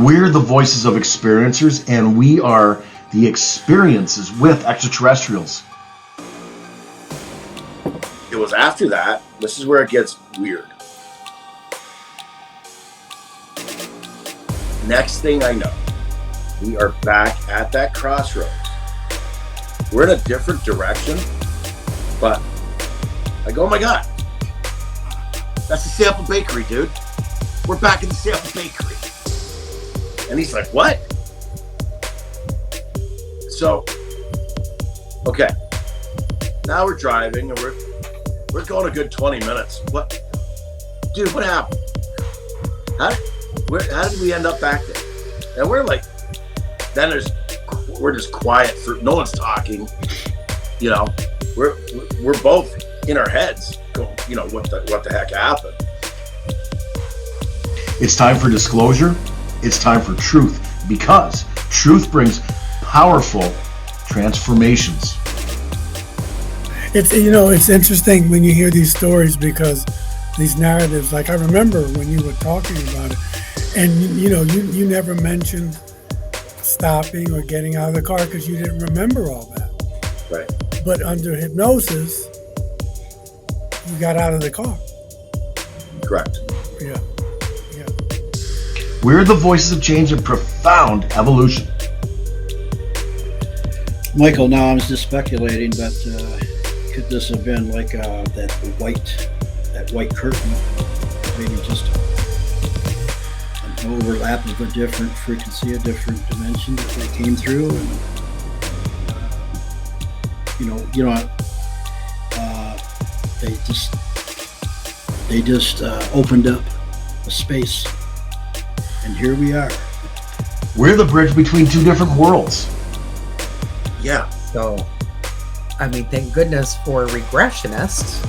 We're the voices of experiencers, and we are the experiences with extraterrestrials. It was after that, this is where it gets weird. Next thing I know, we are back at that crossroads. We're in a different direction, but I go, oh my God, that's the Sample Bakery, dude. We're back in the Sample Bakery. And he's like, what? So, okay. Now we're driving and we're going a good 20 minutes. What? Dude, what happened? How did we end up back there? And we're like, we're just quiet no one's talking. You know, we're both in our heads going, you know, what the heck happened? It's time for disclosure. It's time for truth, because truth brings powerful transformations. It's interesting when you hear these stories, because these narratives, like I remember when you were talking about it, and you never mentioned stopping or getting out of the car because you didn't remember all that. Right. But under hypnosis, you got out of the car. Correct. Yeah. We're the voices of change and profound evolution. Michael, now I'm just speculating, but could this have been like that white curtain, maybe just an overlap of a different frequency, a different dimension that they came through, and they just opened up a space, and here we are. We're the bridge between two different worlds. Yeah. So, I mean, thank goodness for regressionists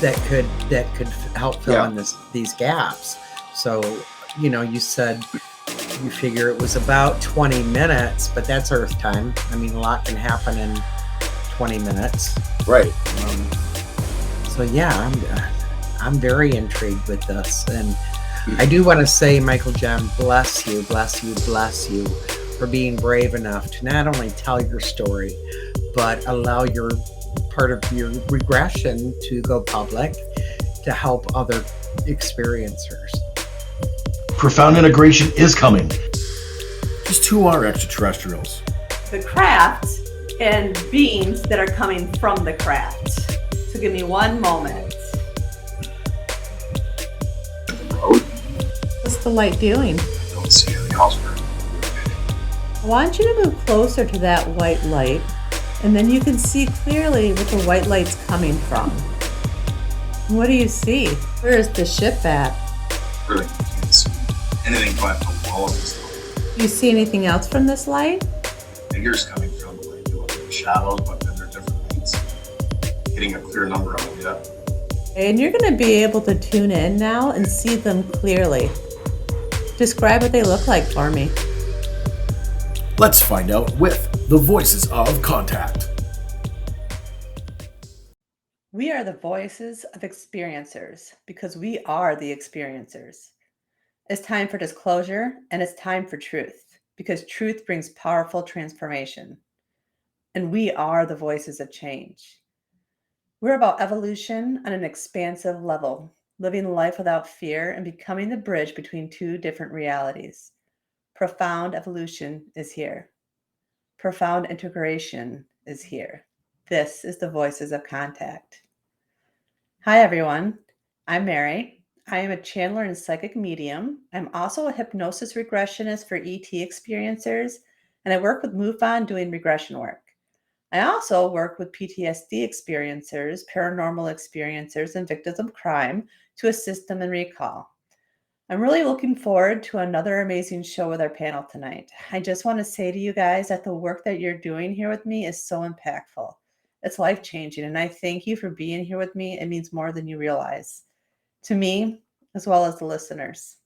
that could help fill in these gaps. So, you said you figure it was about 20 minutes, but that's Earth time. I mean, a lot can happen in 20 minutes. Right. So yeah, I'm very intrigued with this, and I do want to say, Michael Jem, bless you for being brave enough to not only tell your story, but allow your part of your regression to go public to help other experiencers. Profound integration is coming. Just who are extraterrestrials? The craft and beings that are coming from the craft. So give me one moment. What's the light doing? I don't see anything else. I want you to move closer to that white light, and then you can see clearly what the white light's coming from. What do you see? Where is the ship at? Really, you can't see anything but the wall of this light. Do you see anything else from this light? Figures coming from the light. You look at the shadows, but then they're different lights. Getting a clear number of them, yeah. And you're going to be able to tune in now and see them clearly. Describe what they look like for me. Let's find out with the voices of contact. We are the voices of experiencers because we are the experiencers. It's time for disclosure, and it's time for truth, because truth brings powerful transformation. And we are the voices of change. We're about evolution on an expansive level, living life without fear and becoming the bridge between two different realities. Profound evolution is here. Profound integration is here. This is the Voices of Contact. Hi, everyone. I'm Mary. I am a channeler and psychic medium. I'm also a hypnosis regressionist for ET experiencers, and I work with MUFON doing regression work. I also work with PTSD experiencers, paranormal experiencers, and victims of crime to assist them in recall. I'm really looking forward to another amazing show with our panel tonight. I just want to say to you guys that the work that you're doing here with me is so impactful. It's life-changing, and I thank you for being here with me. It means more than you realize, to me, as well as the listeners.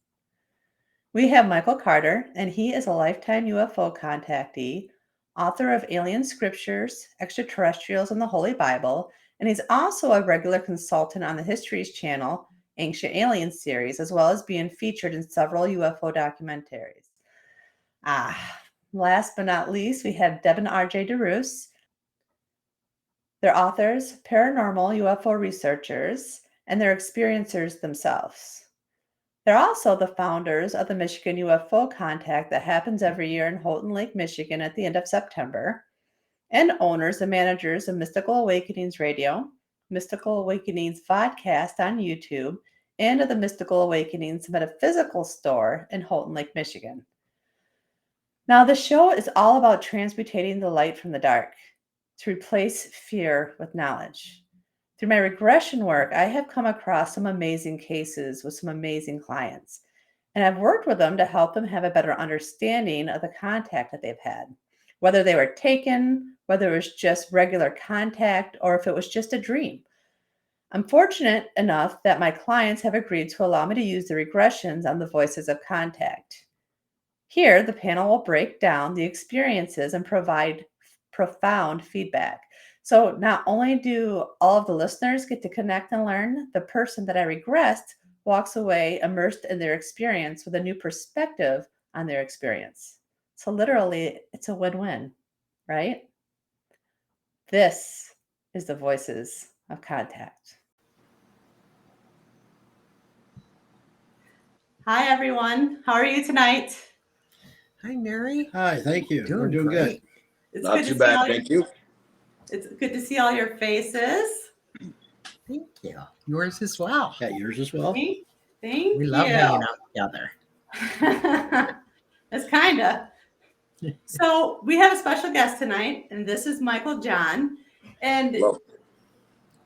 We have Michael Carter, and he is a lifetime UFO contactee, author of Alien Scriptures, Extraterrestrials, and the Holy Bible, and he's also a regular consultant on the Histories channel Ancient Aliens series, as well as being featured in several UFO documentaries. Last but not least, we have Deb and RJ DeRoos. They're authors, paranormal UFO researchers, and they're experiencers themselves. They're also the founders of the Michigan UFO Contact that happens every year in Houghton Lake, Michigan at the end of September, and owners and managers of Mystical Awakenings Radio, Mystical Awakenings VODCAST on YouTube, and of the Mystical Awakenings Metaphysical Store in Houghton Lake, Michigan. Now, the show is all about transmutating the light from the dark to replace fear with knowledge. Through my regression work, I have come across some amazing cases with some amazing clients, and I've worked with them to help them have a better understanding of the contact that they've had, whether they were taken, whether it was just regular contact, or if it was just a dream. I'm fortunate enough that my clients have agreed to allow me to use the regressions on the voices of contact. Here, the panel will break down the experiences and provide profound feedback. So not only do all of the listeners get to connect and learn, the person that I regressed walks away immersed in their experience with a new perspective on their experience. So literally, it's a win-win, right? This is the Voices of Contact. Hi, everyone. How are you tonight? Hi, Mary. Hi, thank you. We're doing good. It's Not good too to bad, see thank you. It's good to see all your faces. Thank you. Yours as well. Yeah, yours as well. Thank We you. love hanging out together. It's kind of. So we have a special guest tonight, and this is Michael John. And Well,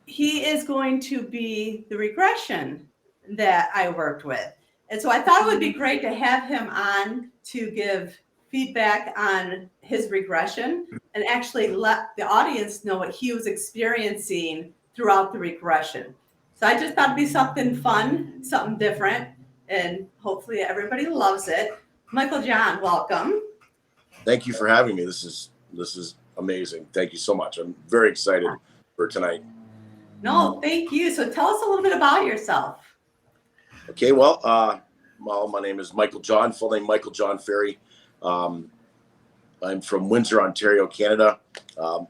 he is going to be the regression that I worked with. And so I thought it would be great to have him on to give feedback on his regression and actually let the audience know what he was experiencing throughout the regression. So I just thought it'd be something fun, something different, and hopefully everybody loves it. Michael John, welcome. thank you for having me. This is amazing. Thank you so much. I'm very excited for tonight. No, thank you. So tell us a little bit about yourself. Okay, well, my name is Michael John, full name Michael John Ferry. I'm from Windsor, Ontario, Canada. A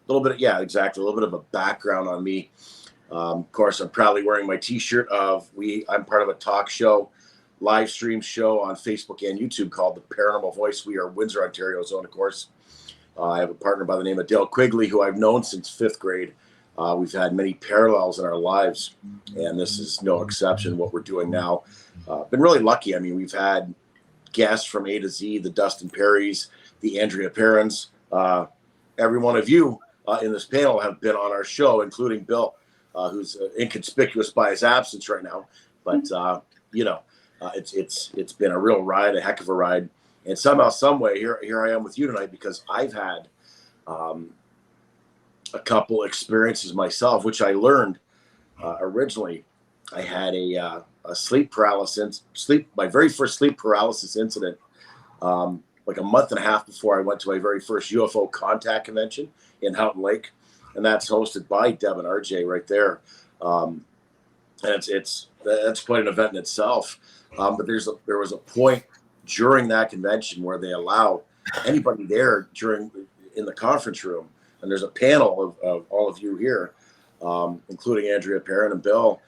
little bit of a background on me. Of course, I'm proudly wearing my T-shirt I'm part of a talk show, live stream show on Facebook and YouTube called The Paranormal Voice. We are Windsor, Ontario zone, of course. I have a partner by the name of Dale Quigley, who I've known since 5th grade. We've had many parallels in our lives, and this is no exception. What we're doing now, been really lucky. I mean, we've had guests from A to Z, the Dustin Perrys, the Andrea Perrons. Every one of you in this panel have been on our show, including Bill, who's inconspicuous by his absence right now. But it's been a real ride, a heck of a ride, and somehow, some way, here I am with you tonight because I've had a couple experiences myself, which I learned originally. I had a sleep paralysis, my very first sleep paralysis incident, like a month and a half before I went to my very first UFO contact convention in Houghton Lake, and that's hosted by Deb and RJ right there. And that's quite an event in itself. But there was a point during that convention where they allow anybody there in the conference room. And there's a panel of all of you here, including Andrea Perrin and Bill.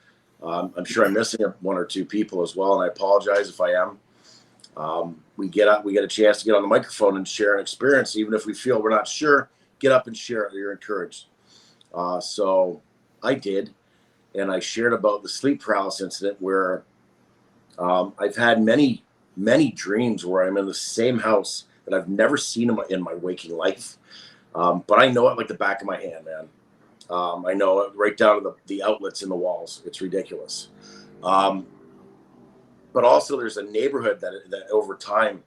I'm sure I'm missing one or two people as well, and I apologize if I am. We get a chance to get on the microphone and share an experience, even if we feel we're not sure. Get up and share it. You're encouraged. So I did, and I shared about the sleep paralysis incident where I've had many dreams where I'm in the same house that I've never seen in my waking life. But I know it like the back of my hand, man. I know it right down to the outlets in the walls. It's ridiculous. But also there's a neighborhood that over time,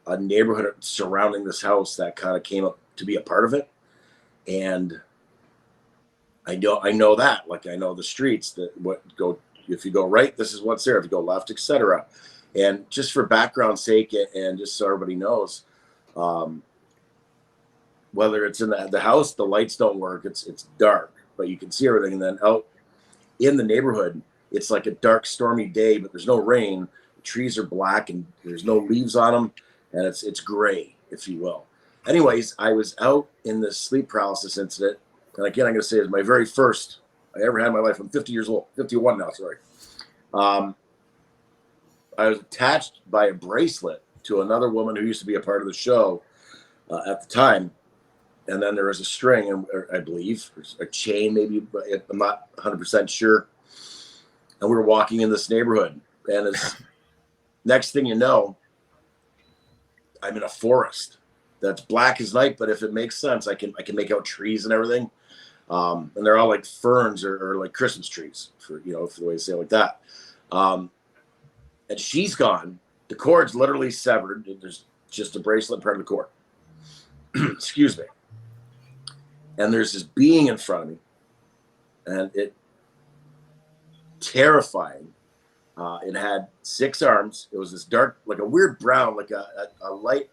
a neighborhood surrounding this house that kind of came up to be a part of it. And I know that, like I know the streets if you go right, this is what's there. If you go left, etc. And just for background sake, and just so everybody knows, whether it's in the house, the lights don't work. It's dark, but you can see everything. And then out in the neighborhood, It's like a dark, stormy day, but there's no rain. The trees are black and there's no leaves on them, and it's gray, if you will. Anyways, I was out in this sleep paralysis incident, and again, I'm going to say it's my very first I ever had in my life. I'm 50 years old, 51 now, sorry. I was attached by a bracelet to another woman who used to be a part of the show at the time. And then there was a string, and I believe, a chain maybe, but I'm not 100% sure. And we were walking in this neighborhood, and as next thing you know, I'm in a forest that's black as night. But if it makes sense, I can make out trees and everything, and they're all like ferns or like Christmas trees, for the way to say it like that. And she's gone. The cord's literally severed. There's just a bracelet part of the cord. Excuse me. And there's this being in front of me, and it terrifying. It had 6 arms. It was this dark, like a weird brown, like a light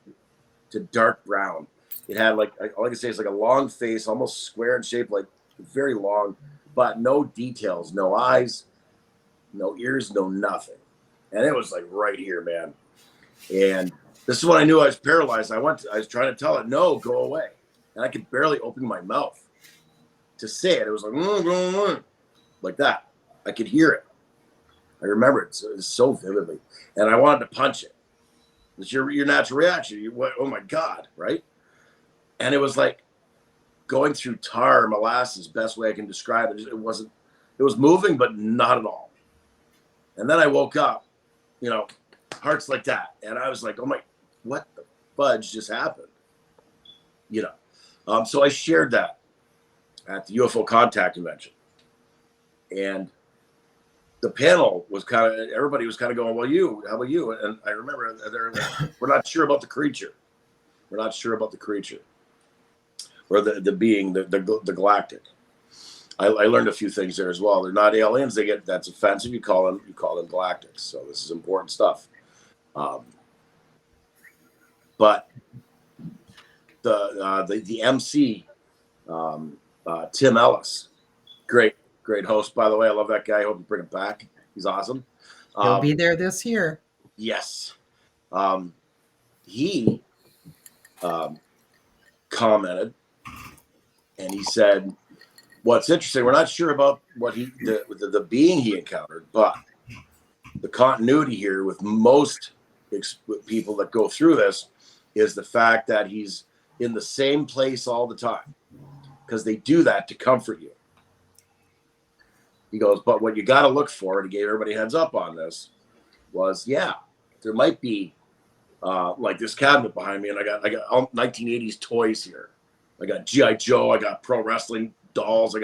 to dark brown. It had all I can say is like a long face, almost square in shape, like very long, but no details, no eyes, no ears, no nothing. And it was like right here, man. And this is when I knew I was paralyzed. I was trying to tell it, no, go away. And I could barely open my mouth to say it. It was like that. I could hear it. I remember it so vividly. And I wanted to punch it. It's your natural reaction. Oh my God, right? And it was like going through tar, molasses, best way I can describe it. It was moving, but not at all. And then I woke up, hearts like that. And I was like, oh my, what the fudge just happened? So I shared that at the UFO Contact Convention. And the panel was everybody was kind of going, well, how about you? And I remember they're like, we're not sure about the creature. We're not sure about the creature. Or the being, the galactic. I learned a few things there as well. They're not aliens. That's offensive. You call them galactics. So this is important stuff. But the MC, Tim Ellis, great host, by the way. I love that guy. I hope you bring him back. He's awesome. He'll be there this year. Yes. He commented, and he said, what's interesting, we're not sure about what the being he encountered, but the continuity here with most people that go through this is the fact that he's in the same place all the time, because they do that to comfort you. He goes, but what you got to look for, and he gave everybody a heads up on this, was, there might be like this cabinet behind me, and I got 1980s toys here. I got G.I. Joe, I got pro wrestling dolls, I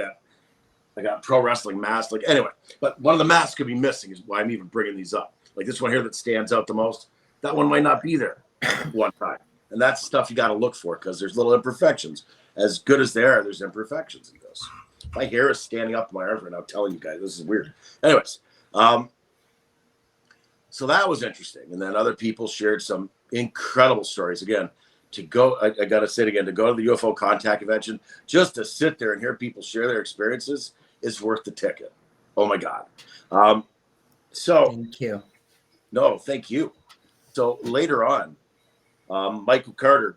got pro wrestling masks. Anyway, but one of the masks could be missing, is why I'm even bringing these up. Like this one here that stands out the most, that one might not be there one time. And that's stuff you got to look for, because there's little imperfections. As good as they are, there's imperfections in this. My hair is standing up in my arms right now, telling you guys this is weird. Anyways, so that was interesting. And then other people shared some incredible stories. Again, to go, I got to say it again, to go to the UFO Contact Convention, just to sit there and hear people share their experiences is worth the ticket. Oh my God. So thank you. No, thank you. So later on, Michael Carter,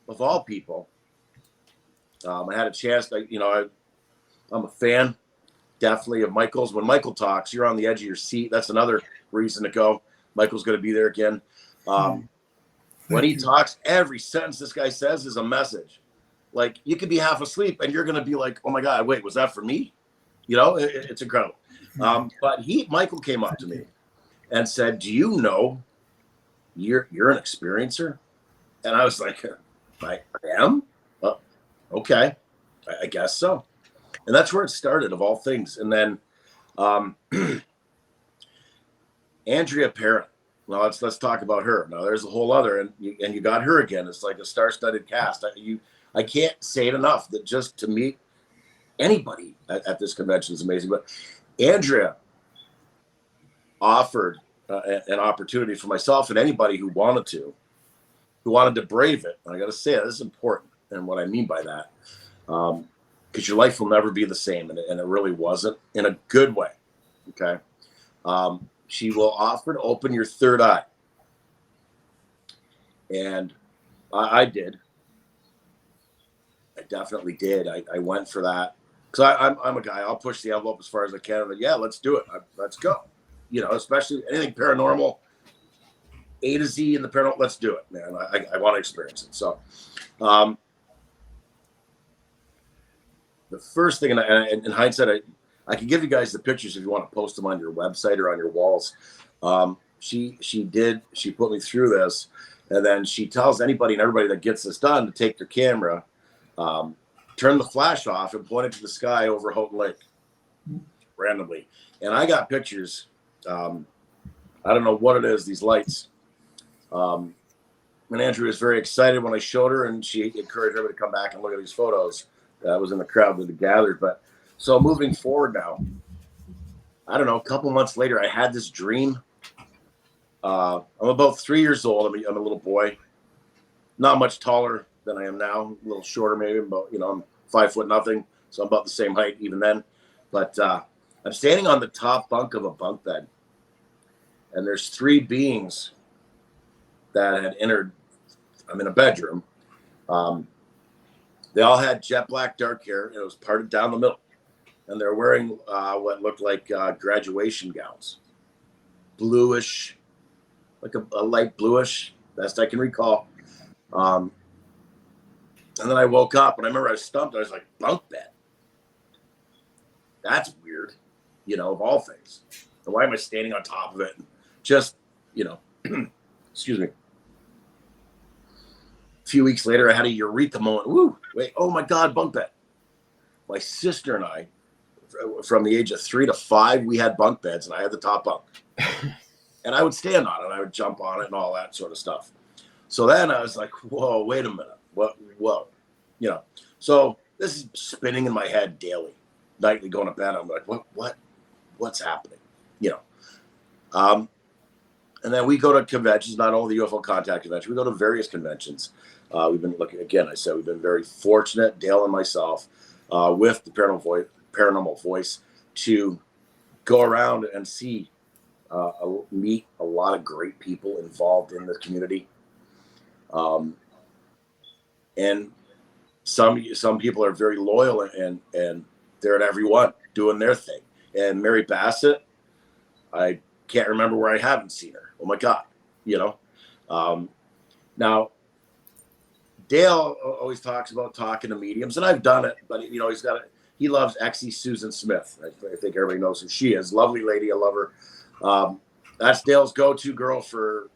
of all people, I had a chance. I'm a fan, definitely, of Michael's. When Michael talks, you're on the edge of your seat. That's another reason to go. Michael's going to be there again. When he talks, every sentence this guy says is a message. Like, you could be half asleep and you're going to be like, oh my God, wait, was that for me? It's incredible. But Michael came up to me and said, do you know you're an experiencer? And I was like, I am? Okay, I guess so. And that's where it started, of all things. And then Andrea Parent. Now let's talk about her. Now there's a whole other, and you got her again. It's like a star-studded cast. I can't say it enough that just to meet anybody at this convention is amazing. But Andrea offered an opportunity for myself and anybody who wanted to brave it. And I got to say, this is important. And what I mean by that, because your life will never be the same, and it really wasn't, in a good way. Okay. She will offer to open your third eye. And I did. I definitely did. I went for that. Because I'm a guy, I'll push the envelope as far as I can. But yeah, let's do it. Let's go. You know, especially anything paranormal, A to Z in the paranormal, let's do it, man. I want to experience it. So the first thing, and in hindsight, I can give you guys the pictures if you want to post them on your website or on your walls. She put me through this, and then she tells anybody and everybody that gets this done to take their camera, turn the flash off, and point it to the sky over Houghton Lake randomly. And I got pictures. I don't know what it is, these lights. And Andrew was very excited when I showed her, and she encouraged everybody to come back and look at these photos. That was in the crowd that had gathered. But so moving forward now, I don't know, a couple months later, I had this dream. I'm about 3 years old. I'm a little boy, not much taller than I am now, a little shorter maybe, but I'm 5 foot nothing, so I'm about the same height even then. But I'm standing on the top bunk of a bunk bed, and there's 3 beings that had entered. I'm in a bedroom. They all had jet black dark hair, and it was parted down the middle, and they're wearing what looked like graduation gowns, bluish, like a light bluish, best I can recall. And then I woke up, and I remember I was stumped. I was like, bunk bed? That's weird, of all things. And why am I standing on top of it? Just, excuse me. A few weeks later, I had a eureka moment. Woo, wait, oh my God, bunk bed. My sister and I, from the age of 3 to 5, we had bunk beds, and I had the top bunk. And I would stand on it, and I would jump on it and all that sort of stuff. So then I was like, whoa, wait a minute. Whoa. So this is spinning in my head daily, nightly going to bed. I'm like, what's happening? And then we go to conventions, not only the UFO Contact Convention, we go to various conventions. We've been looking, again, I said, we've been very fortunate, Dale and myself, with the Paranormal Voice, to go around and see, meet a lot of great people involved in the community. And some people are very loyal and they're at every one doing their thing. And Mary Bassett, I can't remember where I haven't seen her. Oh my God, now Dale always talks about talking to mediums, and I've done it, but he loves Exie Susan Smith. I think everybody knows who she is. Lovely lady. I love her. That's Dale's go-to girl for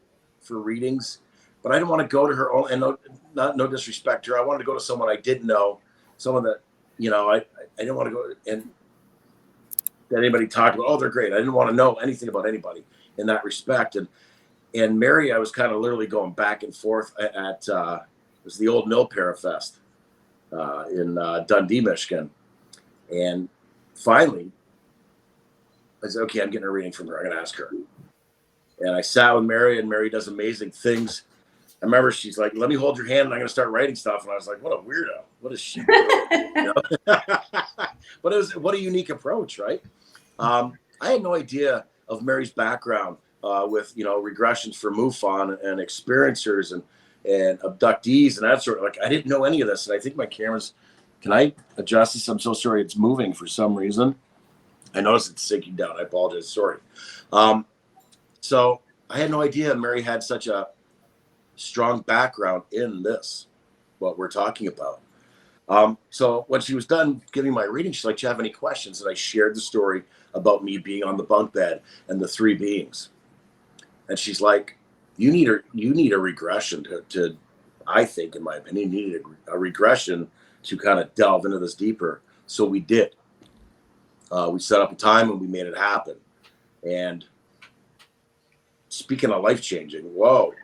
readings. But I didn't want to go to her, and no disrespect to her. I wanted to go to someone I didn't know, someone that, I didn't want to go and that anybody talked about, oh, they're great. I didn't want to know anything about anybody in that respect. And Mary, I was kind of literally going back and forth at it was the old Mill Parafest in Dundee, Michigan. And finally, I said, okay, I'm getting a reading from her. I'm going to ask her. And I sat with Mary, and Mary does amazing things. I remember she's like, let me hold your hand, and I'm going to start writing stuff. And I was like, what a weirdo. What is she doing? But what a unique approach, right? I had no idea of Mary's background with, regressions for MUFON and experiencers and abductees and that sort of, I didn't know any of this. And I think my camera's, can I adjust this? I'm so sorry. It's moving for some reason. I noticed it's sinking down. I apologize. Sorry. So I had no idea Mary had such a strong background in this, what we're talking about. So when she was done giving my reading, she's like, do you have any questions? And I shared the story about me being on the bunk bed and the 3 beings. And she's like, you need a regression to I think, in my opinion, you needed a regression to kind of delve into this deeper. So we did. We set up a time and we made it happen. And speaking of life-changing, whoa.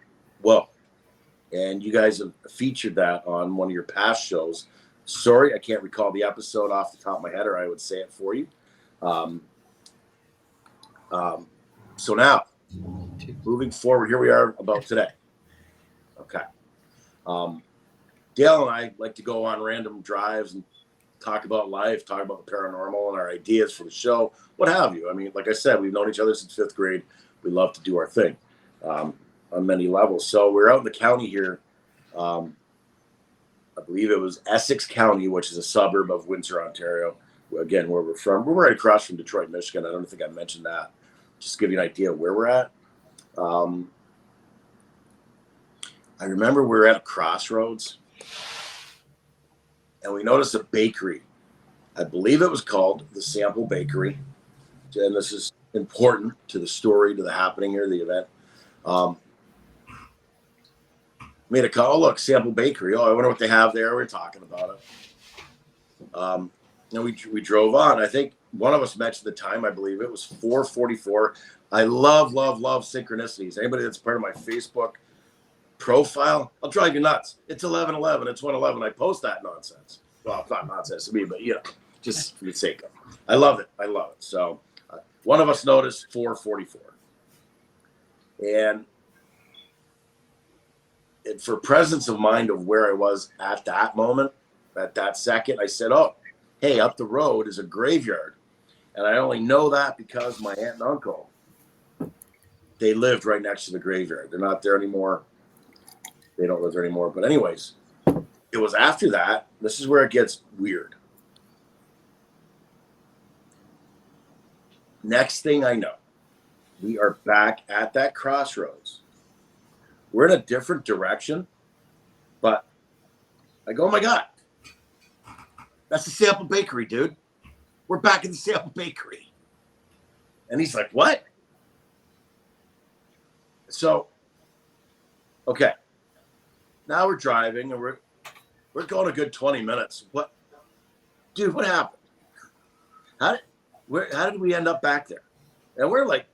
And you guys have featured that on one of your past shows. Sorry, I can't recall the episode off the top of my head, or I would say it for you. So now, moving forward, here we are about today. Okay. Dale and I like to go on random drives and talk about life, talk about the paranormal and our ideas for the show, what have you. I mean, like I said, we've known each other since 5th grade. We love to do our thing on many levels. So we're out in the county here. I believe it was Essex County, which is a suburb of Windsor, Ontario. Again, where we're from. We're right across from Detroit, Michigan. I don't think I mentioned that. Just to give you an idea of where we're at. I remember we were at a crossroads and we noticed a bakery. I believe it was called the Sample Bakery. And this is important to the story, to the happening here, the event. Made a call. Oh, look, Sample Bakery. Oh, I wonder what they have there. We're talking about it. And we drove on. I think one of us mentioned the time. I believe it was 4:44. I love synchronicities. Anybody that's part of my Facebook profile, I'll drive you nuts. It's 11:11. It's 1:11. I post that nonsense. Well, it's not nonsense to me, but just for the sake of it. I love it. So one of us noticed 4:44. And for presence of mind of where I was at that moment, at that second, I said, oh, hey, up the road is a graveyard. And I only know that because my aunt and uncle, they lived right next to the graveyard. They're not there anymore. They don't live there anymore. But anyways, it was after that. This is where it gets weird. Next thing I know, we are back at that crossroads. We're in a different direction, but I go, oh my God, that's the Sample Bakery, dude. We're back in the Sample Bakery. And he's like, what? So, okay. Now we're driving and we're going a good 20 minutes. What? Dude, what happened? How did we end up back there? And we're like,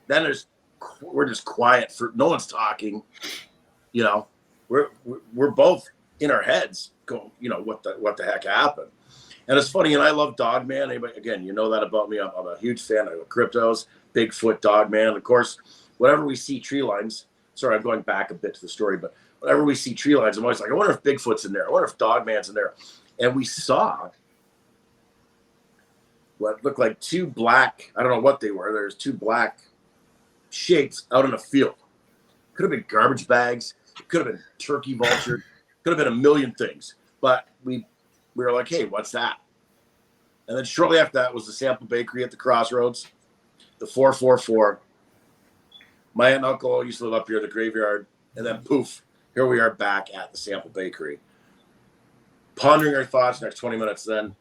then we're just quiet for no one's talking. We're both in our heads going, what the heck happened? And it's funny, and I love Dogman. Anybody, again, you know that about me. I'm a huge fan of cryptos, Bigfoot, Dogman. Of course, whenever we see tree lines, sorry, I'm going back a bit to the story, but whenever we see tree lines, I'm always like, I wonder if Bigfoot's in there. I wonder if Dogman's in there. And we saw what looked like two black, I don't know what they were. There's two black shapes out in a field. Could have been garbage bags. It could have been turkey vulture. Could have been a million things. But we were like, hey, what's that? And then shortly after that was the Sample Bakery at the crossroads, the 444. My aunt and uncle used to live up here at the graveyard. And then poof, here we are back at the Sample Bakery. Pondering our thoughts next 20 minutes. Then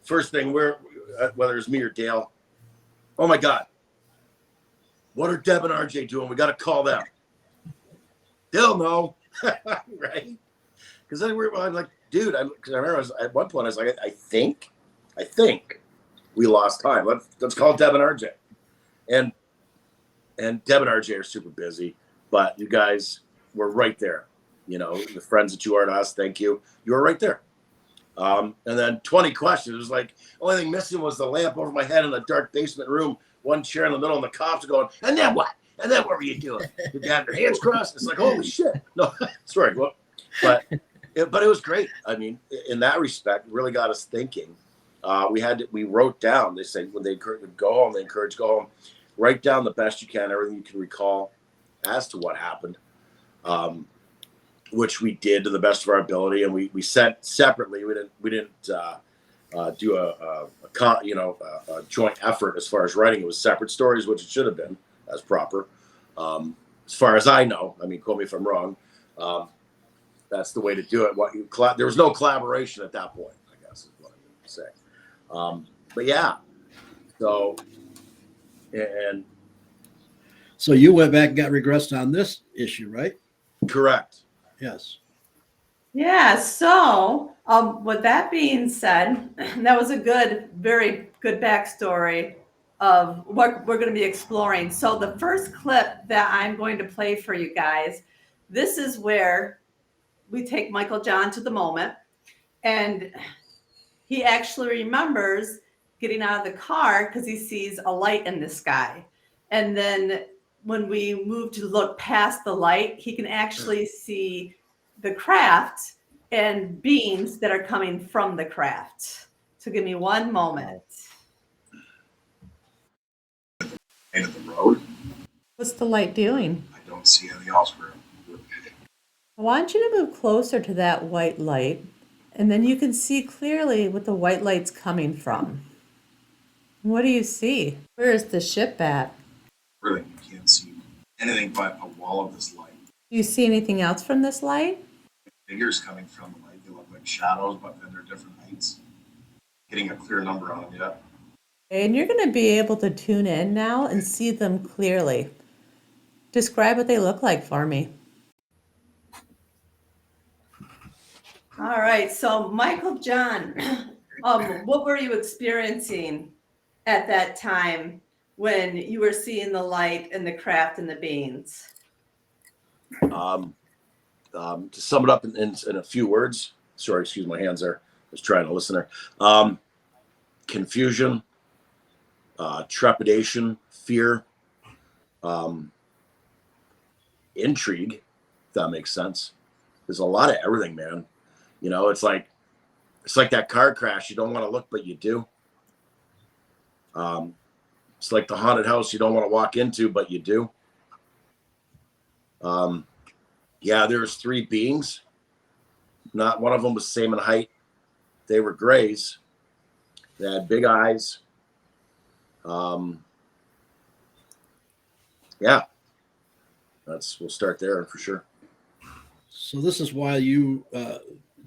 first thing, whether it's me or Dale, oh my God, what are Deb and RJ doing? We got to call them. They'll know, right? Because then I'm like, dude, because I remember at one point I was like, I think we lost time. Let's call Deb and RJ. And Deb and RJ are super busy, but you guys were right there. The friends that you are to us, thank you. You were right there. And then 20 questions. It was like, only thing missing was the lamp over my head in a dark basement room, one chair in the middle, and the cops are going, and then what? And then what were you doing? Did you have your hands crossed? It's like, holy shit. No, sorry. Well, but it was great. I mean, in that respect, it really got us thinking. We wrote down, they say when they go home, they encourage go home, write down the best you can, everything you can recall as to what happened. Which we did to the best of our ability, and we sent separately. We didn't do a joint effort as far as writing. It was separate stories, which it should have been as proper. As far as I know, I mean, quote me if I'm wrong. That's the way to do it. There was no collaboration at that point, I guess is what I'm going to say. But yeah, so So you went back and got regressed on this issue, right? Correct. Yes. Yeah. So, with that being said, that was a very good backstory of what we're going to be exploring. So, the first clip that I'm going to play for you guys, this is where we take Michael John to the moment, and he actually remembers getting out of the car because he sees a light in the sky, and then when we move to look past the light, he can actually see the craft and beings that are coming from the craft. So give me one moment. End of the road. What's the light doing? I don't see anything else. We're I want you to move closer to that white light, and then you can see clearly what the white light's coming from. What do you see? Where is the ship at? really, you can't see anything but a wall of this light. Do you see anything else from this light? Figures coming from the light. They look like shadows, but then they're different heights. Getting a clear number on them yet. And you're going to be able to tune in now and see them clearly. Describe what they look like for me. All right, so Michael John, what were you experiencing at that time when you were seeing the light and the craft and the beings? To sum it up in a few words, sorry, excuse my hands there. I was trying to listen there. Confusion, trepidation, fear, intrigue, if that makes sense. There's a lot of everything, man. You know, it's like that car crash. You don't want to look, but you do. It's like the haunted house you don't want to walk into, but you do. Yeah, there's three beings. Not one of them was the same in height. They were grays. They had big eyes. Yeah, we'll start there for sure. So this is why you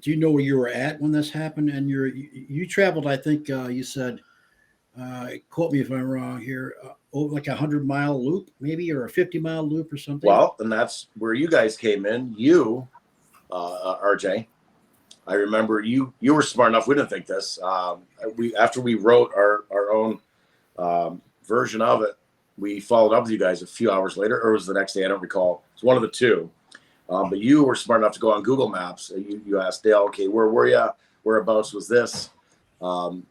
do you know where you were at when this happened? And you traveled, I think you said, quote me if I'm wrong here, like a 100-mile loop, maybe, or a 50-mile loop or something. Well, and that's where you guys came in. You, RJ, I remember you were smart enough. We didn't think this. After we wrote our own version of it, we followed up with you guys a few hours later, or it was the next day. I don't recall. It's one of the two. But you were smart enough to go on Google Maps. You asked Dale, okay, where were you? Whereabouts was this? And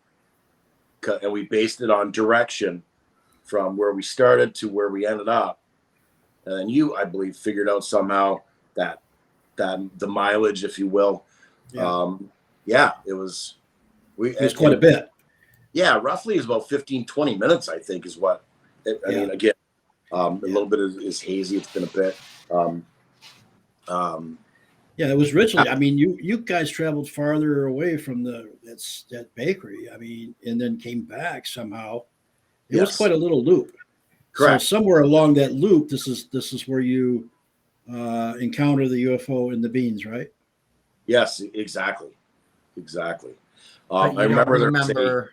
we based it on direction from where we started to where we ended up. And then you, I believe, figured out somehow that the mileage, if you will. Yeah, it was quite a bit. Yeah, roughly is about 15, 20 minutes, I think, is what. I mean, again, a little bit is hazy. It's been a bit. Yeah, it was originally. I mean, you guys traveled farther away from that bakery. I mean, and then came back somehow. It was quite a little loop. Correct. So somewhere along that loop, this is where you encounter the UFO and the beings, right? Yes, exactly. I remember.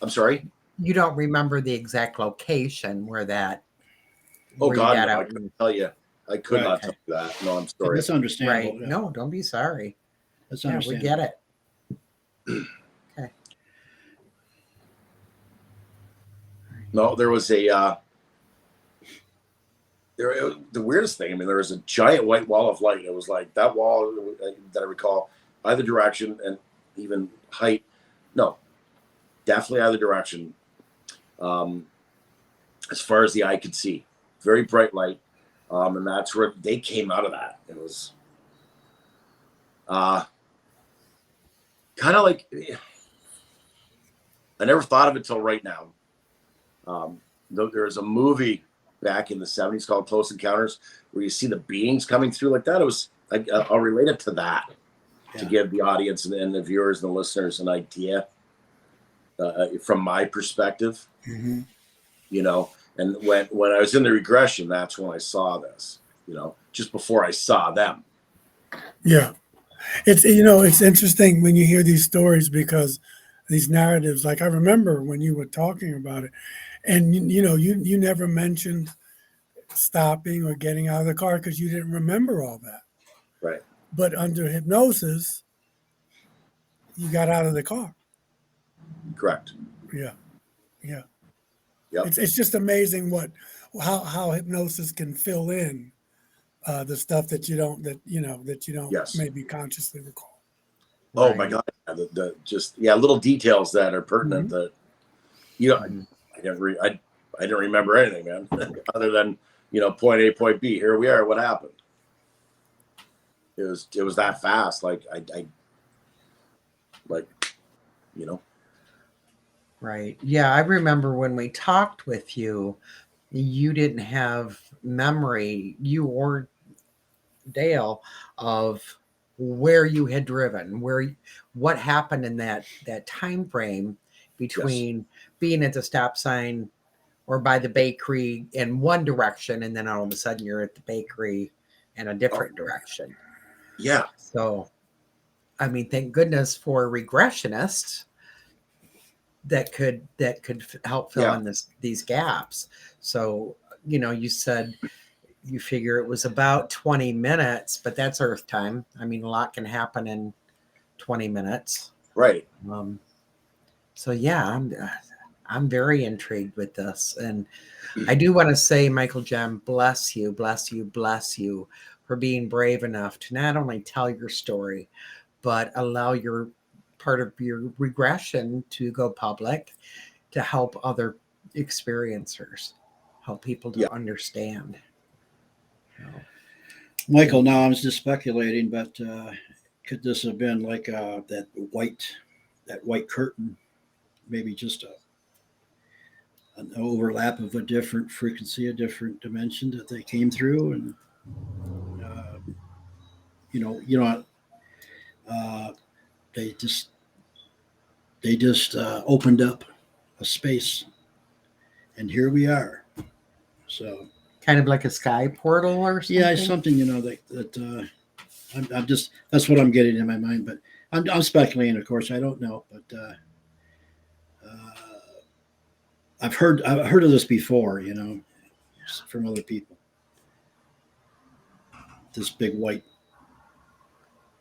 I'm sorry. You don't remember the exact location where that. Oh where God, no, I couldn't tell you. I could not tell you that. No, I'm sorry. That's understandable. Right. Yeah. No, don't be sorry. That's Yeah, we understandable. get it. Okay. No, there was the weirdest thing. I mean, there was a giant white wall of light. It was like that wall that I recall, either direction and even height. No, definitely either direction. As far as the eye could see, very bright light. And that's where they came out of that. It was kind of like, I never thought of it till right now. There's a movie back in the 70s called Close Encounters where you see the beings coming through like that. It was, I'll relate it to that to give the audience and the viewers and the listeners an idea from my perspective. Mm-hmm. You know, and when I was in the regression, that's when I saw this, you know, just before I saw them. Yeah. It's interesting when you hear these stories because these narratives, like I remember when you were talking about it and, you never mentioned stopping or getting out of the car because you didn't remember all that. Right. But under hypnosis, you got out of the car. Correct. Yeah. Yeah. Yep. It's just amazing how hypnosis can fill in the stuff that you don't maybe consciously recall. Oh my God! Little details that are pertinent that I didn't remember anything, man, other than point A, point B. Here we are. What happened? It was that fast. Like like, you know. Right. Yeah, I remember when we talked with you, you didn't have memory, you or Dale, of where you had driven, what happened in that time frame between being at the stop sign or by the bakery in one direction, and then all of a sudden you're at the bakery in a different direction. Yeah. So, I mean, thank goodness for regressionists that could help fill in these gaps. So, you said you figure it was about 20 minutes, but that's Earth time. I mean, a lot can happen in 20 minutes. Right. So yeah, I'm very intrigued with this. And I do want to say, Michael Jem, bless you, bless you, bless you for being brave enough to not only tell your story, but allow your part of your regression to go public to help other experiencers, help people to understand. Michael, now I was just speculating, but could this have been like that white curtain, maybe just an overlap of a different frequency, a different dimension that they came through, and uh, uh, they just opened up a space, and here we are. So kind of like a sky portal or something. Yeah, something that I'm just, that's what I'm getting in my mind. But I'm speculating, of course. I don't know, but I've heard of this before, from other people. This big white,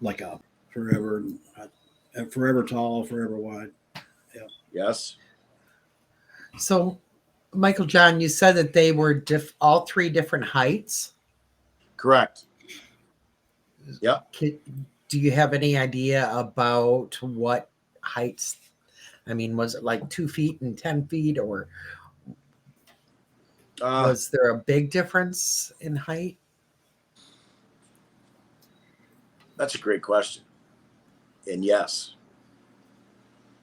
like a forever tall, forever wide. Yeah. Yes. So, Michael John, you said that they were all three different heights. Correct. Yeah. Do you have any idea about what heights? I mean, was it like 2 feet and 10 feet, or was there a big difference in height? That's a great question. And yes,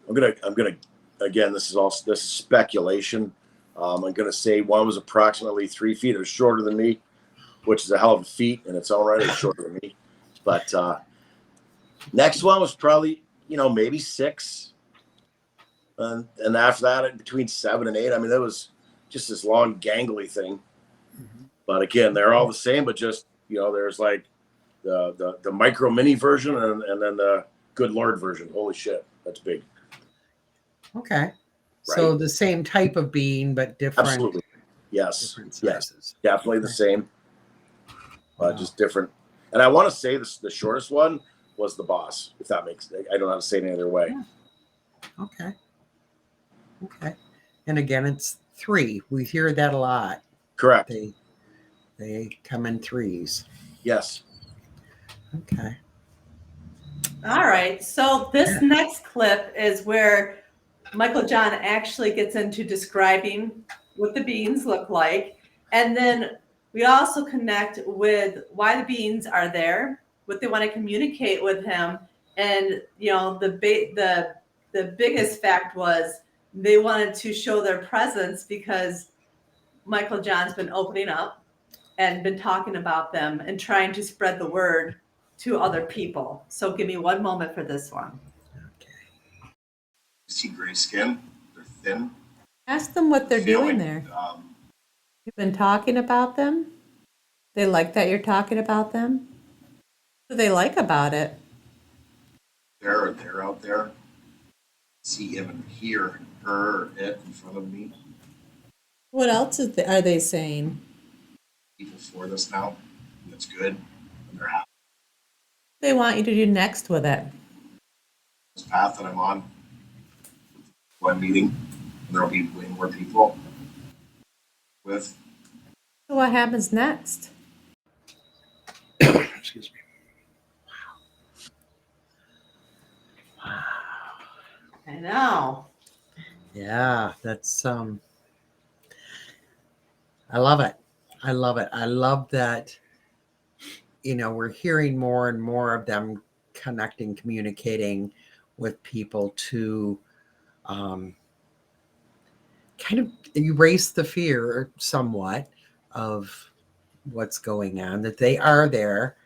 I'm gonna again, this is speculation. I'm gonna say one was approximately 3 feet. It was shorter than me, which is a hell of a feat in its own right. It's shorter than me. But next one was probably, maybe 6. And after that, between 7 and 8. I mean, that was just this long, gangly thing. Mm-hmm. But again, they're all the same, but just, there's like the micro mini version and then the good Lord version. Holy shit, that's big. Okay. Right. So the same type of being, but different. Absolutely. Yes. Different sizes. Yes. Definitely the same. Just different. And I want to say the shortest one was the boss, if that makes sense. I don't know how to say it any other way. Yeah. Okay. And again, it's 3. We hear that a lot. Correct. They come in 3s. Yes. Okay. All right. So this next clip is where Michael John actually gets into describing what the beings look like. And then we also connect with why the beings are there, what they want to communicate with him. And, the biggest fact was they wanted to show their presence because Michael John's been opening up and been talking about them and trying to spread the word to other people. So give me one moment for this one. You see gray skin, they're thin. Ask them what they're doing there. You've been talking about them? They like that you're talking about them? What do they like about it? They're out there. See him and hear her or it in front of me. What else are they saying? People for this now. And it's good. And they're happy. They want you to do next with it. This path that I'm on. One meeting. And there'll be way more people with. So what happens next? Excuse me. Wow. I know. Yeah, that's I love it. I love it. I love that, we're hearing more and more of them connecting, communicating with people to kind of erase the fear somewhat of what's going on, that they are there,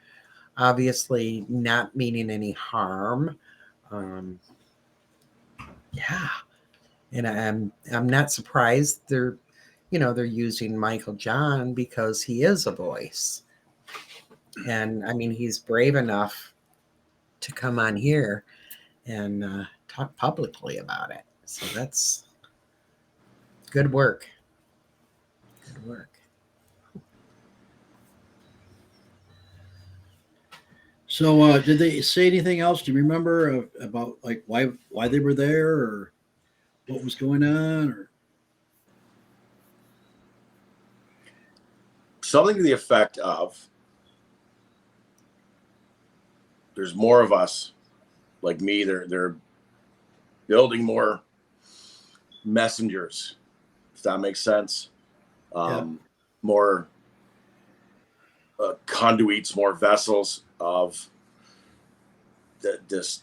obviously not meaning any harm. Yeah. And I'm not surprised they're using Michael John, because he is a voice. And I mean, he's brave enough to come on here and talk publicly about it. So that's good work. Good work. So, did they say anything else? Do you remember about like why they were there, or what was going on, or? Something to the effect of, there's more of us like me. They're building more messengers, if that makes sense. More conduits, more vessels of this.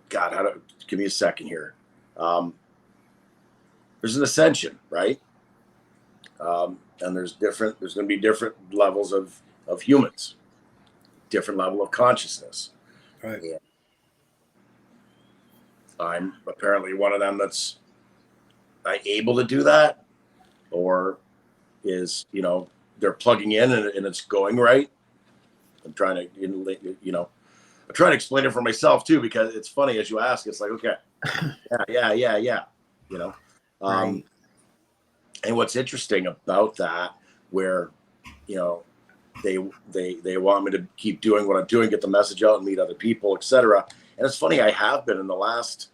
God, give me a second here. There's an ascension, right? And there's going to be different levels of humans, different level of consciousness. Right. Yeah. I'm apparently one of them that's able to do that, or is, they're plugging in and it's going right. I'm trying to, I'm trying to explain it for myself too, because it's funny as you ask, it's like, okay, yeah. Right. And what's interesting about that, where, they want me to keep doing what I'm doing, get the message out and meet other people, etc. And it's funny, I have been in the last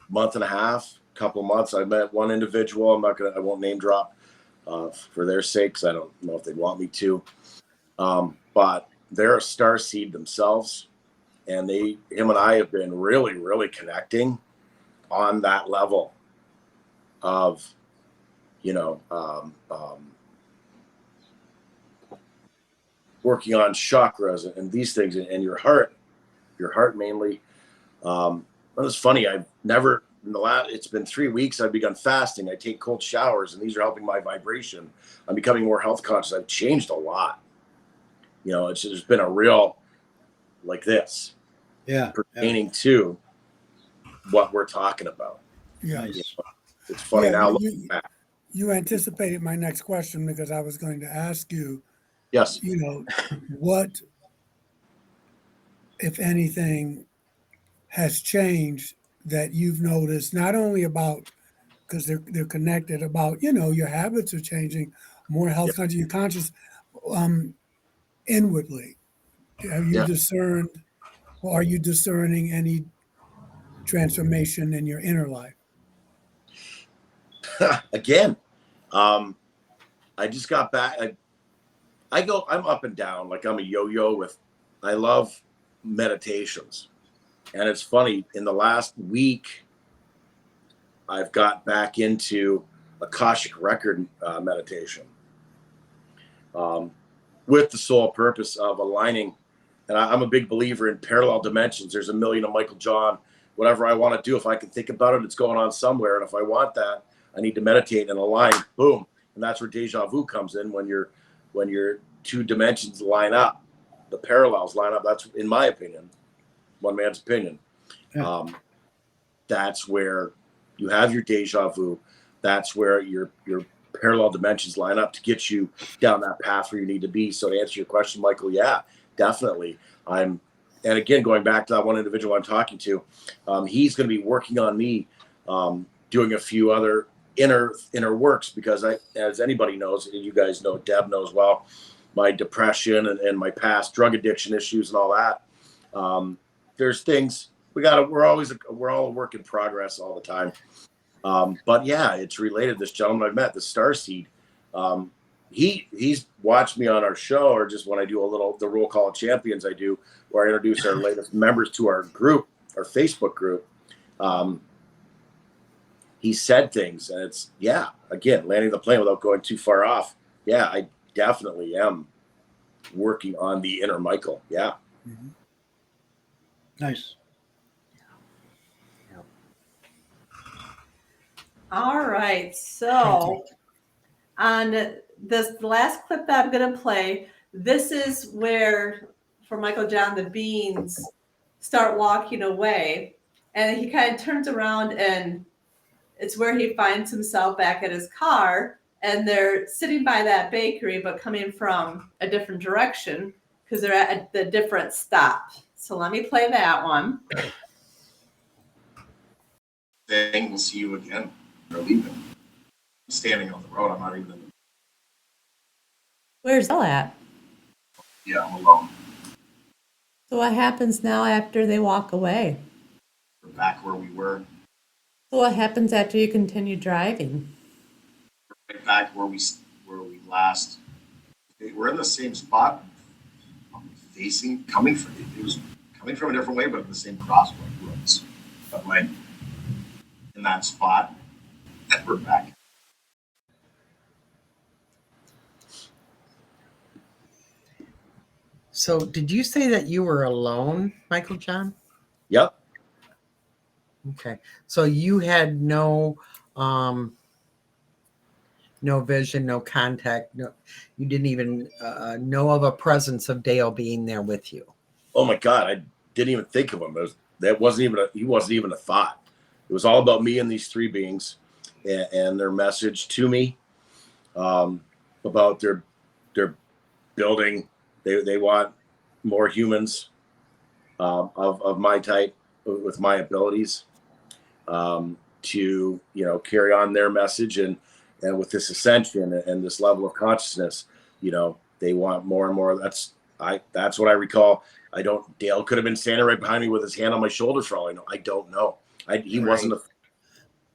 month and a half, couple of months. I met one individual. I won't name drop for their sakes. I don't know if they want me to. But they're a starseed themselves, and him and I have been really, really connecting on that level of, working on chakras and these things, and your heart mainly. It was funny. I've never, it's been 3 weeks. I've begun fasting. I take cold showers, and these are helping my vibration. I'm becoming more health conscious. I've changed a lot. There's been a real, like this, pertaining to what we're talking about. Yeah. It's funny now. You anticipated my next question, because I was going to ask you, yes, what, if anything, has changed that you've noticed, not only about, because they're connected, about, your habits are changing, more health conscious, you're conscious inwardly. Have you discerned, or are you discerning any transformation in your inner life? Again, I just got back. I'm up and down, like I'm a yo-yo I love meditations. And it's funny, in the last week, I've got back into Akashic record meditation, with the sole purpose of aligning. And I'm a big believer in parallel dimensions. There's a million of Michael John. Whatever I want to do, if I can think about it, it's going on somewhere. And if I want that, I need to meditate and align. Boom. And that's where deja vu comes in, when your two dimensions line up, the parallels line up. That's, in my opinion, one man's opinion. Yeah. That's where you have your deja vu. That's where your parallel dimensions line up to get you down that path where you need to be. So to answer your question, Michael, yeah, definitely. And again, going back to that one individual I'm talking to, he's going to be working on me, doing a few other inner works, because as anybody knows, and you guys know, Deb knows well, my depression and my past drug addiction issues and all that. There's things we're all a work in progress all the time. But yeah, it's related. This gentleman I met, the Starseed, he's watched me on our show, or just when I do the roll call of champions I do, where I introduce our latest members to our group, our Facebook group. He said things, and it's, again, landing the plane without going too far off. Yeah, I definitely am working on the inner Michael. Yeah. Mm-hmm. Nice. All right. So on this last clip that I'm going to play, this is where, for Michael John, the beings start walking away. And he kind of turns around, and it's where he finds himself back at his car. And they're sitting by that bakery, but coming from a different direction because they're at the different stop. So let me play that one. Saying we'll see you again. They're leaving. I'm standing on the road. I'm not even in the. Where's Bill at? Yeah, I'm alone. So what happens now after they walk away? We're back where we were. So what happens after you continue driving? We're right back where we last. We're in the same spot. Coming from it was coming from a different way, but in the same crossroads. But like in that spot, and we're back. So did you say that you were alone, Michael John? Yep. Okay. So you had no vision, no contact, you didn't even know of a presence of Dale being there with you. Oh my God, I didn't even think of him. He wasn't even a thought. It was all about me and these three beings and their message to me about their building. They want more humans of my type with my abilities to carry on their message and with this ascension and this level of consciousness, they want more and more. That's what I recall. Dale could have been standing right behind me with his hand on my shoulder for all I know. I don't know. He wasn't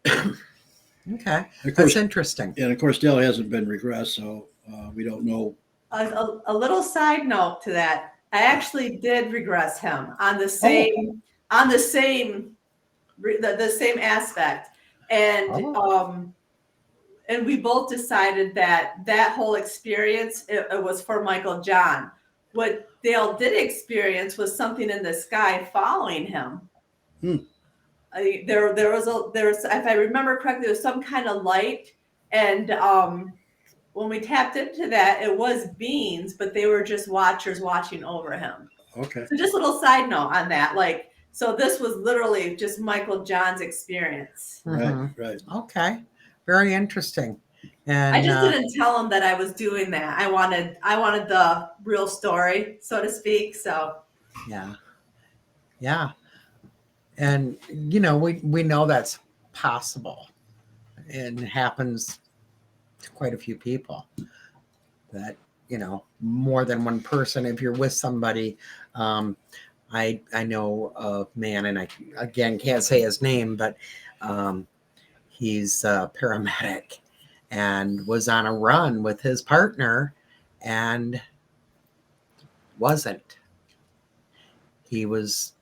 Okay. Of course, that's interesting. And of course, Dale hasn't been regressed, so we don't know. A little side note to that. I actually did regress him on the same the same aspect, and and we both decided that whole experience it was for Michael John. What Dale did experience was something in the sky following him. There was if I remember correctly, there was some kind of light, and when we tapped into that, it was beings, but they were just watchers watching over him. Okay. So just a little side note on that, so this was literally just Michael John's experience. Mm-hmm. Right. Okay. Very interesting. And I just didn't tell him that I was doing that. I wanted the real story, so to speak. So yeah. And we know that's possible and happens to quite a few people. That more than one person. If you're with somebody, I know a man, and I again can't say his name, but he's a paramedic and was on a run with his partner and wasn't. He was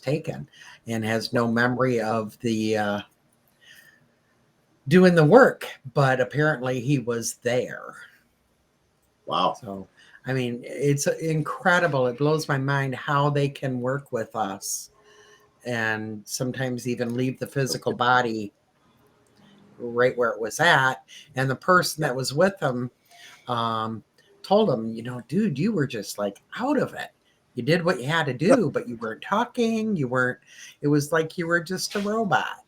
taken and has no memory of the doing the work, but apparently he was there. Wow. So, I mean, it's incredible. It blows my mind how they can work with us and sometimes even leave the physical body right where it was at. And the person that was with them told him, dude, you were just like out of it. You did what you had to do, but you weren't talking. It was like you were just a robot.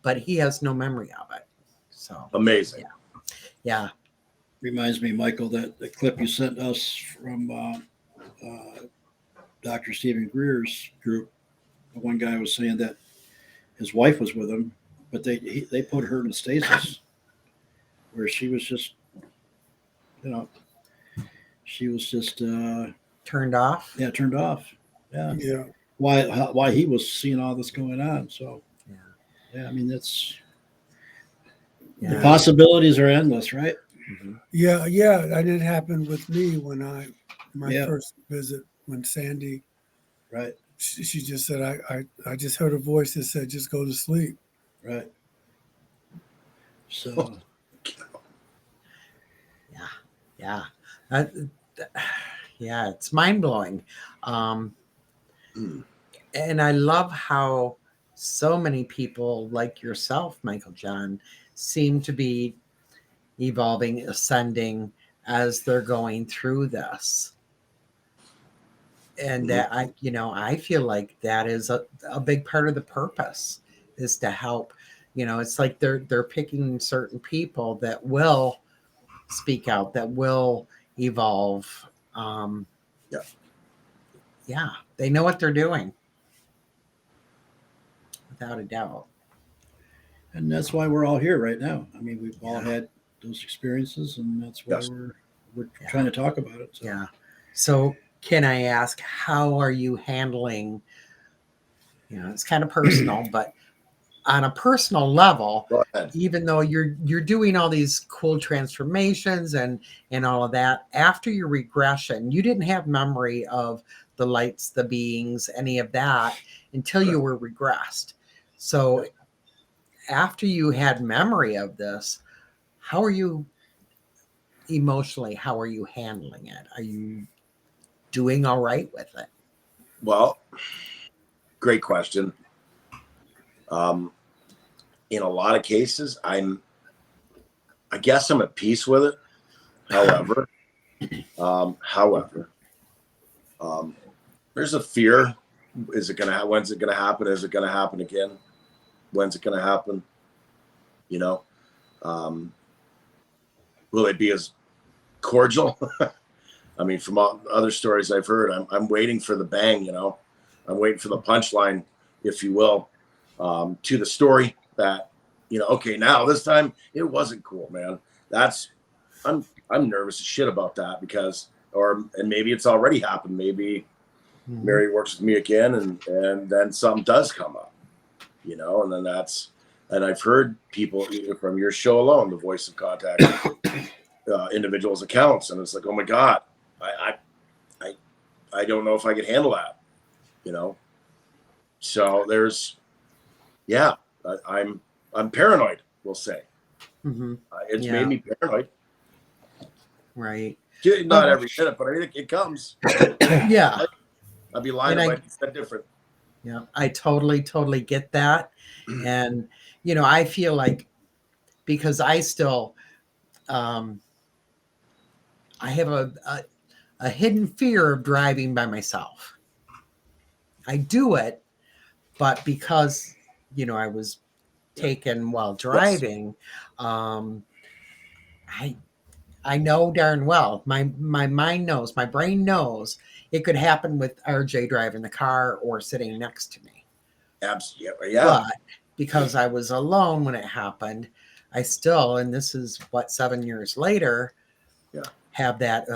But he has no memory of it. So amazing. Yeah. Reminds me, Michael, that the clip you sent us from Dr. Stephen Greer's group. The one guy was saying that his wife was with him, but they put her in stasis, where she was just, turned off. Yeah, turned off. Yeah. Yeah. Why he was seeing all this going on? So I mean, the possibilities are endless, right? Mm-hmm. Yeah, that did happen with me when my first visit when Sandy. Right. She just said I just heard a voice that said just go to sleep. Right. So. Yeah. Yeah, it's mind blowing. And I love how so many people like yourself, Michael John, seem to be evolving, ascending as they're going through this. And that I feel like that is a big part of the purpose, is to help. It's like they're picking certain people that will speak out, that will evolve. Yeah. Yeah, they know what they're doing, without a doubt. And that's why we're all here right now. I mean, we've all had those experiences, and that's why Yes. we're trying to talk about it. So. Yeah. So can I ask, how are you handling, it's kind of personal, but on a personal level, Go ahead. even though you're doing all these cool transformations and all of that, after your regression, you didn't have memory of the lights, the beings, any of that until you were regressed. So after you had memory of this, how are you emotionally? How are you handling it? Are you doing all right with it? Well, great question. In a lot of cases, I guess I'm at peace with it. However, there's a fear. Is it going to when's it going to happen? Is it going to happen again? When's it going to happen? Will it be as cordial? I mean, from all other stories I've heard, I'm waiting for the bang, I'm waiting for the punchline, if you will, to the story that, okay, now this time it wasn't cool, man. I'm nervous as shit about that and maybe it's already happened. Maybe Mary works with me again and then something does come up, and then and I've heard people from your show alone, the Voice of Contact, individuals' accounts, and it's like, oh my God, I don't know if I could handle that, So there's, I'm paranoid, we'll say. It's made me paranoid. Right. Not every minute, but I think it comes. Yeah. I'd be lying if I said different. Yeah, I totally get that. And, I feel like, because I still, I have a hidden fear of driving by myself. I do it, but because, I was taken while driving, I know darn well, my mind knows, my brain knows it could happen with RJ driving the car or sitting next to me. Absolutely, yeah. But because I was alone when it happened, I still, and this is 7 years later, have that,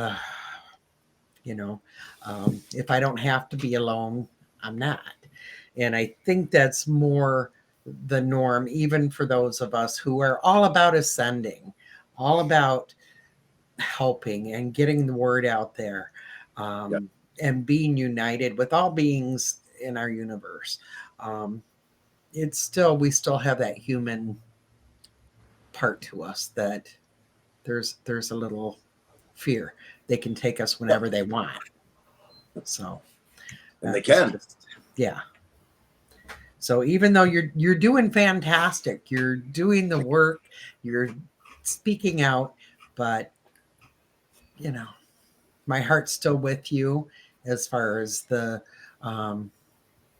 if I don't have to be alone, I'm not. And I think that's more the norm, even for those of us who are all about ascending, all about helping and getting the word out there, and being united with all beings in our universe. We still have that human part to us, that there's a little fear. They can take us whenever they want. So, and they can. So even though you're doing fantastic, you're doing the work, you're speaking out, but my heart's still with you as far as the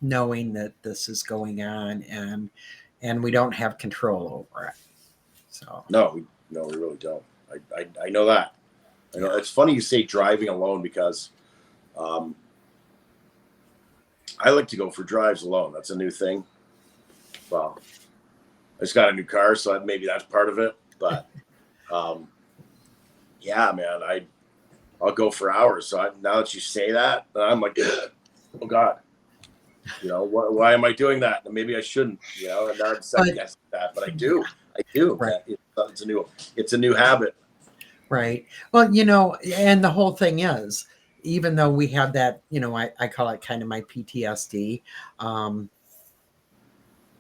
knowing that this is going on, and we don't have control over it. So no, we really don't. I know that. I know it's funny you say driving alone, because I like to go for drives alone. That's a new thing. Well, I just got a new car, so maybe that's part of it. But yeah, man, I'll go for hours. So now that you say that, I'm like, oh God, why am I doing that? And maybe I shouldn't, and now I'm second guessing that, but I do. Right. It's a new habit. Right. Well, and the whole thing is, even though we have that, I call it kind of my PTSD,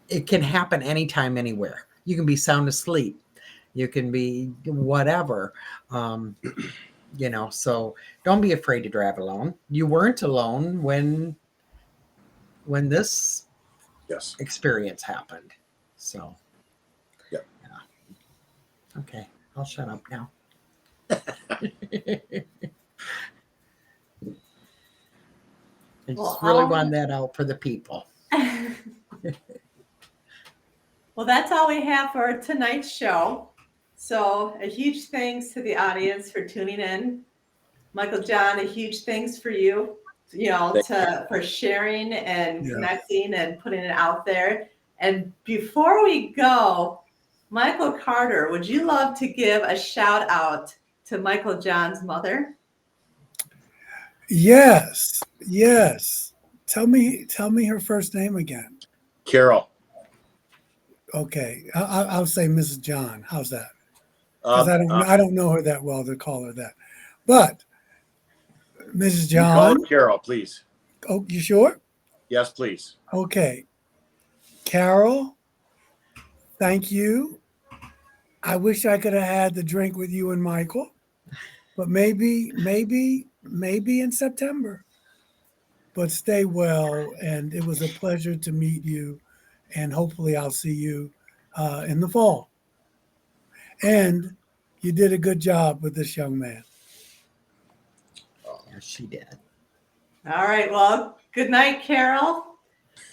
it can happen anytime, anywhere. You can be sound asleep. You can be whatever. So don't be afraid to drive alone. You weren't alone when when this Yes. experience happened. So, Yep. Yeah. Okay, I'll shut up now. I just Well, really want that out for the people. Well, that's all we have for tonight's show. So a huge thanks to the audience for tuning in. Michael John, a huge thanks for you, for sharing and Yeah. connecting and putting it out there. And before we go, Michael Carter, would you love to give a shout out to Michael John's mother? Yes. Tell me her first name again. Carol. Okay, I'll say Mrs. John. How's that? Because I don't know her that well to call her that. But Mrs. You call John. her Carol, please. Oh, you sure? Yes, please. Okay. Carol, thank you. I wish I could have had the drink with you and Michael, but maybe in September. But stay well, and it was a pleasure to meet you, and hopefully I'll see you in the fall. And you did a good job with this young man. Yeah, she did. All right. Well, good night, Carol.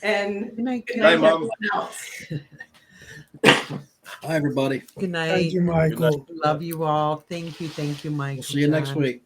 And Good night, good night, Mom. everyone else. Hi, everybody. Good night. Thank you, Michael. Love you all. Thank you, Michael. We'll see you next John. week.